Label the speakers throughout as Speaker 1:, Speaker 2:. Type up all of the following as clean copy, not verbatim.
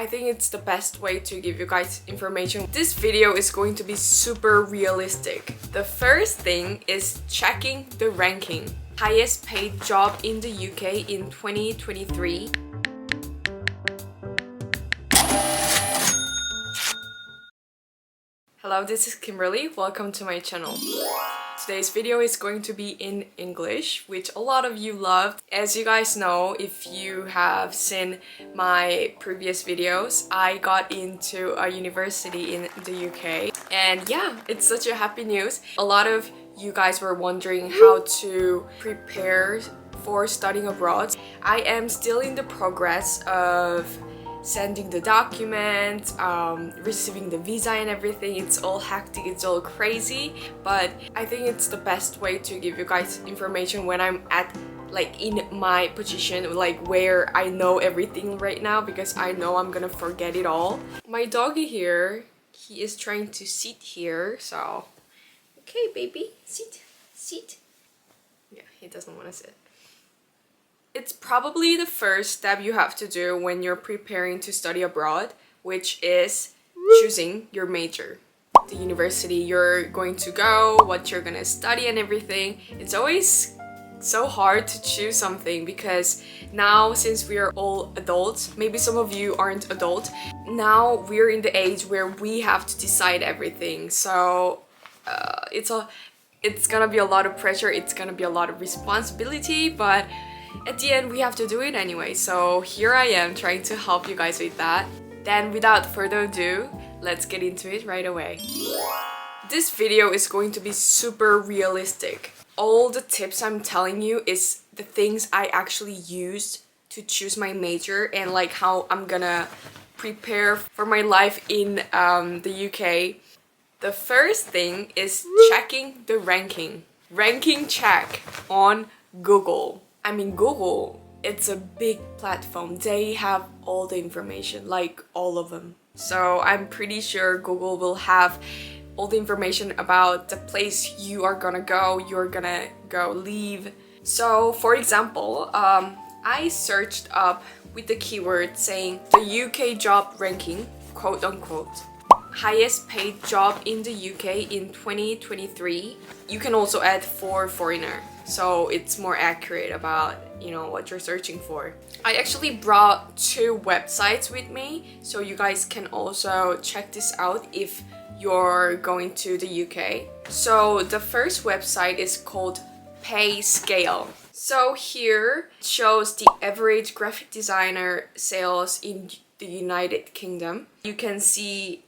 Speaker 1: I think it's the best way to give you guys information. This video is going to be super realistic. The first thing is checking the ranking. Highest paid job in the UK in 2023. Hello, this is Kimberly. Welcome to my channel. Today's video is going to be in English, which a lot of you loved. As you guys know, if you have seen my previous videos, I got into a university in the UK. And yeah, it's such a happy news. A lot of you guys were wondering how to prepare for studying abroad. I am still in the progress of sending the document, receiving the visa and everything. It's all hectic, it's all crazy, but I think it's the best way to give you guys information when I'm at in my position, like where I know everything right now, because I know I'm gonna forget it all. My doggy here, he is trying to sit here, so okay baby, sit. Yeah, he doesn't want to sit. It's probably the first step you have to do when you're preparing to study abroad, which is choosing your major. The university you're going to go, what you're gonna study and everything. It's always so hard to choose something because now, since we are all adults, maybe some of you aren't adult, now we're in the age where we have to decide everything. So it's gonna be a lot of pressure, it's gonna be a lot of responsibility, but at the end we have to do it anyway. So here I am trying to help you guys with that. Then without further ado, let's get into it right away. This video is going to be super realistic. All the tips I'm telling you is the things I actually used to choose my major and like how I'm gonna prepare for my life in the UK. The first thing is checking the ranking. Ranking check on Google. I mean, Google, it's a big platform. They have all the information, like all of them. So I'm pretty sure Google will have all the information about the place you are gonna go, leave. So for example, I searched up with the keyword saying the UK job ranking, quote unquote, highest paid job in the UK in 2023. You can also add for foreigner, so it's more accurate about, you know, what you're searching for. I actually brought two websites with me, so you guys can also check this out if you're going to the UK. So the first website is called Pay Scale. So here it shows the average graphic designer sales in the United Kingdom. You can see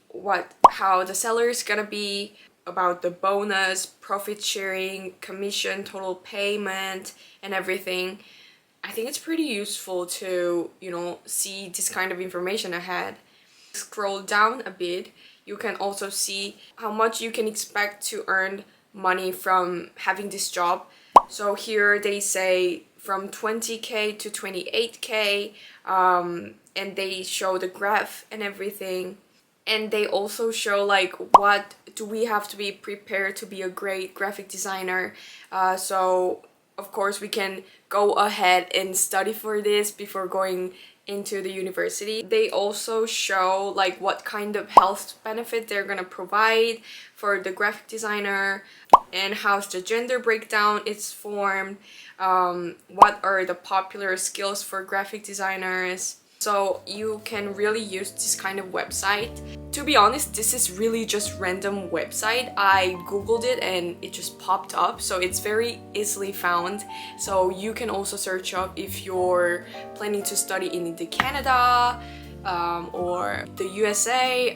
Speaker 1: how the salary is gonna be, about the bonus, profit sharing, commission, total payment, and everything. I think it's pretty useful to, you know, see this kind of information ahead. Scroll down a bit, you can also see how much you can expect to earn money from having this job. So here they say from 20k to 28k, and they show the graph and everything. And they also show like what do we have to be prepared to be a great graphic designer. So of course we can go ahead and study for this before going into the university. They also show like what kind of health benefit they're gonna provide for the graphic designer, and how's the gender breakdown is formed, what are the popular skills for graphic designers. So you can really use this kind of website. To be honest, this is really just random website. I googled it and it just popped up, so it's very easily found. So you can also search up if you're planning to study in the Canada or the USA,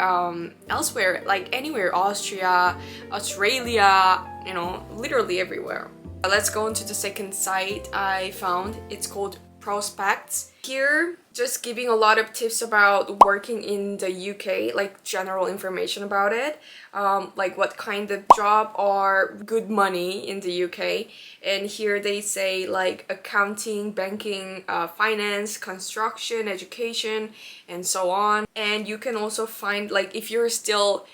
Speaker 1: elsewhere, like anywhere, Austria, Australia, you know, literally everywhere. Let's go into the second site I found. It's called Prospects. Here, just giving a lot of tips about working in the UK, like general information about it, like what kind of job are good money in the UK. And here they say like accounting, banking, finance, construction, education, and so on. And you can also find, like, if you're still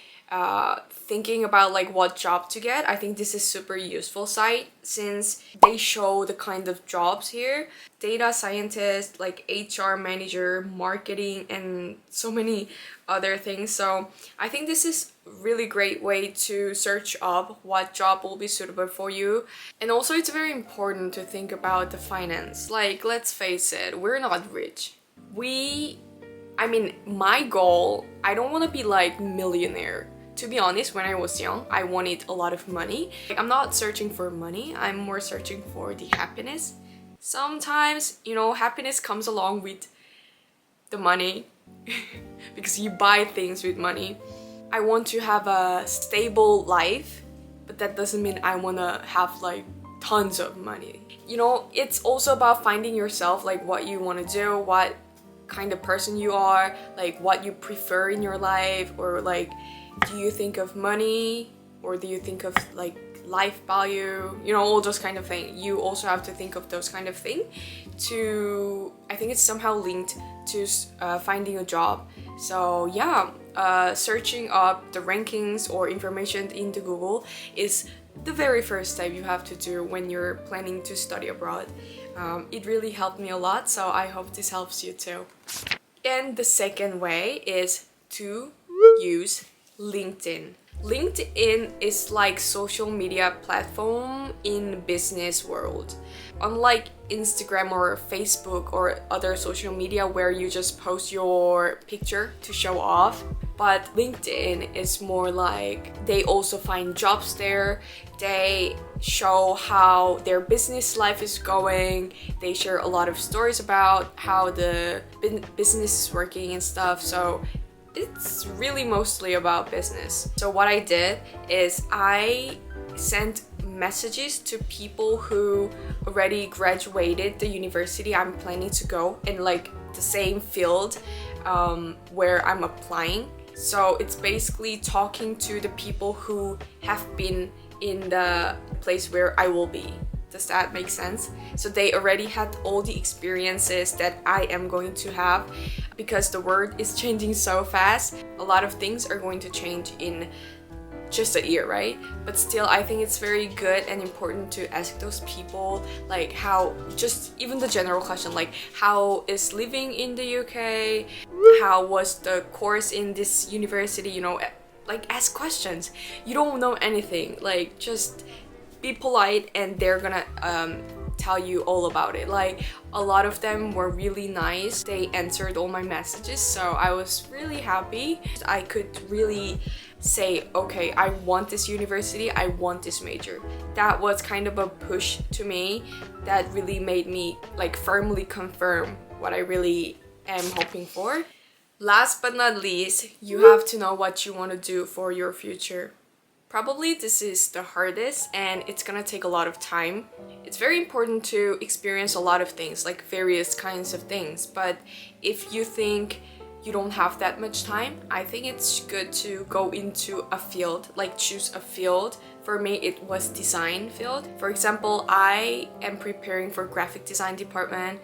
Speaker 1: thinking about like what job to get, I think this is super useful site since they show the kind of jobs here: data scientist, like HR manager, marketing, and so many other things. So I think this is really great way to search up what job will be suitable for you. And also it's very important to think about the finance. Like, let's face it, we're not rich. I mean, my goal, I don't want to be like millionaire. To be honest, when I was young, I wanted a lot of money. I'm not searching for money, I'm more searching for the happiness. Sometimes, you know, happiness comes along with the money because you buy things with money. I want to have a stable life, but that doesn't mean I want to have like tons of money. You know, it's also about finding yourself, like what you want to do, what kind of person you are, like what you prefer in your life, or like do you think of money or do you think of like life value, you know, all those kind of things. You also have to think of those kind of things to, I think it's somehow linked to finding a job. So yeah, searching up the rankings or information into Google is the very first step you have to do when you're planning to study abroad. It really helped me a lot, so I hope this helps you too. And the second way is to use LinkedIn. LinkedIn is like social media platform in business world. Unlike Instagram or Facebook or other social media where you just post your picture to show off, but LinkedIn is more like they also find jobs there. They show how their business life is going. They share a lot of stories about how the business is working and stuff. So it's really mostly about business. So what I did is I sent messages to people who already graduated the university I'm planning to go in, like the same field where I'm applying. So it's basically talking to the people who have been in the place where I will be. Does that make sense? So they already had all the experiences that I am going to have, because the world is changing so fast. A lot of things are going to change in just a year, right? But still, I think it's very good and important to ask those people, like how, just even the general question, like how is living in the UK? How was the course in this university? You know, like ask questions. You don't know anything, like just be polite and they're gonna tell you all about it. Like a lot of them were really nice. They answered all my messages, so I was really happy. I could really say, okay, I want this university, I want this major. That was kind of a push to me that really made me like firmly confirm what I really am hoping for. Last but not least, you have to know what you want to do for your future. Probably this is the hardest and it's gonna take a lot of time. It's very important to experience a lot of things, like various kinds of things, but if you think you don't have that much time, I think it's good to go into a field, like choose a field. For me, it was design field. For example, I am preparing for graphic design department.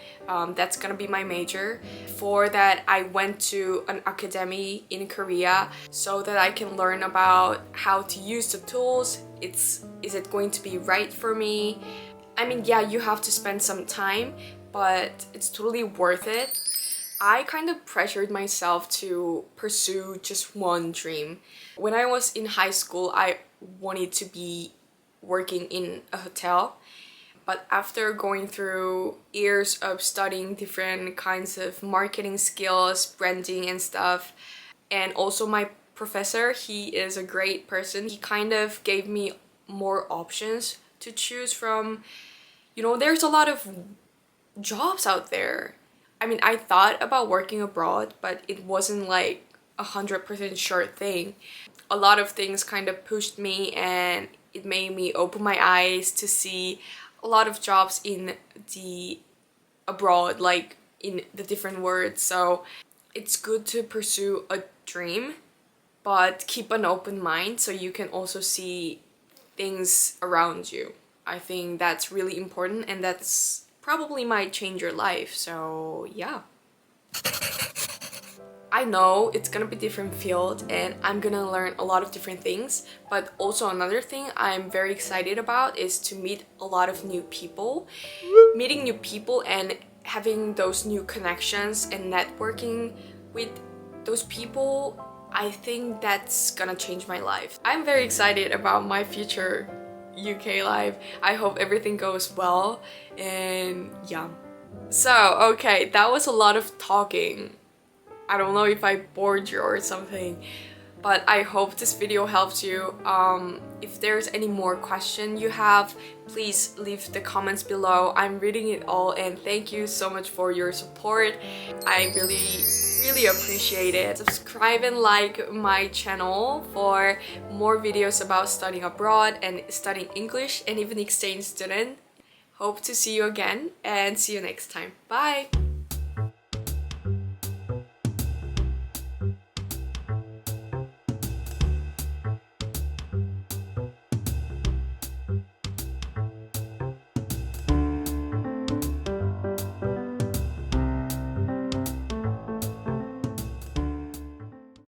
Speaker 1: That's gonna be my major. For that, I went to an academy in Korea so that I can learn about how to use the tools. Is it going to be right for me? I mean, yeah, you have to spend some time, but it's totally worth it. I kind of pressured myself to pursue just one dream. When I was in high school, I wanted to be working in a hotel. But after going through years of studying different kinds of marketing skills, branding and stuff, and also my professor, he is a great person. He kind of gave me more options to choose from. You know, there's a lot of jobs out there. I mean, I thought about working abroad, but it wasn't like 100% sure thing. A lot of things kind of pushed me and it made me open my eyes to see a lot of jobs in the abroad, like in the different words. So it's good to pursue a dream, but keep an open mind so you can also see things around you. I think that's really important and that's probably might change your life, so yeah. I know it's gonna be different field and I'm gonna learn a lot of different things, but also another thing I'm very excited about is to meet a lot of new people. Meeting new people and having those new connections and networking with those people, I think that's gonna change my life. I'm very excited about my future UK life. I hope everything goes well and yeah. So, okay, that was a lot of talking. I don't know if I bored you or something, but I hope this video helps you. If there's any more question you have, please leave the comments below. I'm reading it all and thank you so much for your support. I really appreciate it. Subscribe and like my channel for more videos about studying abroad and studying English and even exchange student. Hope to see you again and see you next time. Bye!